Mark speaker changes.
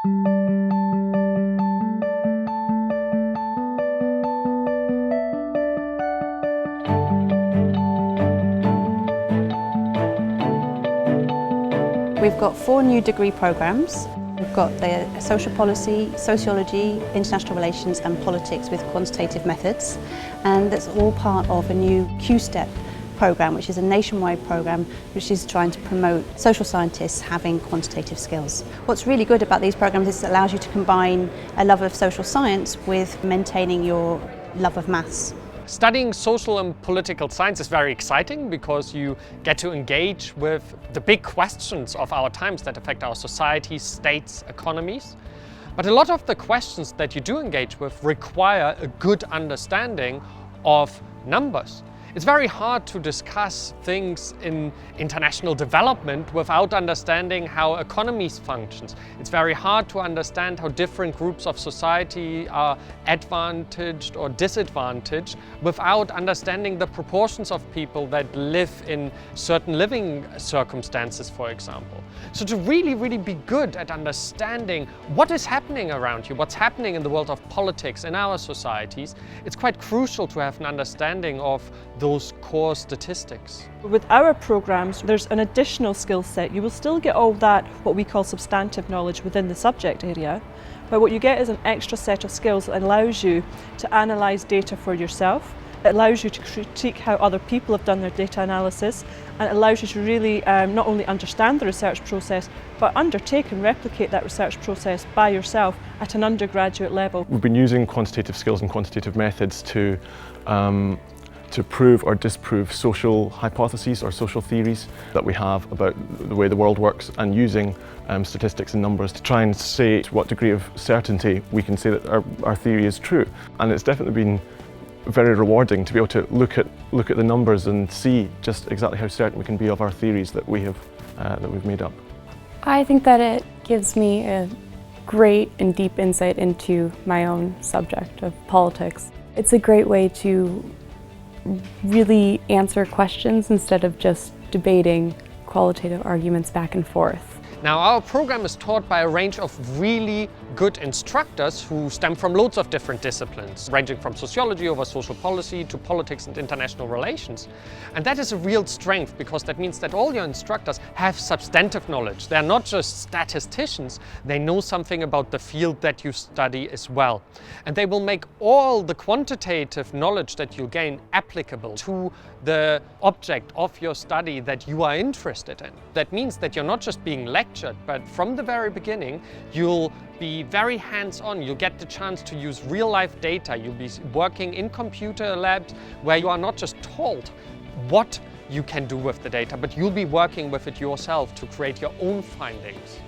Speaker 1: We've got 4 new degree programmes. We've got the social policy, sociology, international relations and politics with quantitative methods, and that's all part of a new QSTEP programme, which is a nationwide programme which is trying to promote social scientists having quantitative skills. What's really good about these programmes is it allows you to combine a love of social science with maintaining your love of maths.
Speaker 2: Studying social and political science is very exciting because you get to engage with the big questions of our times that affect our societies, states, economies. But a lot of the questions that you do engage with require a good understanding of numbers. It's very hard to discuss things in international development without understanding how economies function. It's very hard to understand how different groups of society are advantaged or disadvantaged without understanding the proportions of people that live in certain living circumstances, for example. So to really be good at understanding what is happening around you, what's happening in the world of politics in our societies, it's quite crucial to have an understanding of those core statistics.
Speaker 3: With our programmes, there's an additional skill set. You will still get all that, what we call substantive knowledge within the subject area, but what you get is an extra set of skills that allows you to analyse data for yourself. It allows you to critique how other people have done their data analysis, and it allows you to really not only understand the research process, but undertake and replicate that research process by yourself at an undergraduate level.
Speaker 4: We've been using quantitative skills and quantitative methods to prove or disprove social hypotheses or social theories that we have about the way the world works, and using statistics and numbers to try and say to what degree of certainty we can say that our theory is true. And it's definitely been very rewarding to be able to look at the numbers and see just exactly how certain we can be of our theories that we've made up.
Speaker 5: I think that it gives me a great and deep insight into my own subject of politics. It's a great way to really answer questions instead of just debating qualitative arguments back and forth.
Speaker 2: Now, our program is taught by a range of really good instructors who stem from loads of different disciplines, ranging from sociology over social policy to politics and international relations. And that is a real strength, because that means that all your instructors have substantive knowledge. They're not just statisticians, they know something about the field that you study as well. And they will make all the quantitative knowledge that you gain applicable to the object of your study that you are interested in. That means that you're not just being lectured, but from the very beginning, you'll be very hands-on. You'll get the chance to use real-life data. You'll be working in computer labs where you are not just told what you can do with the data, but you'll be working with it yourself to create your own findings.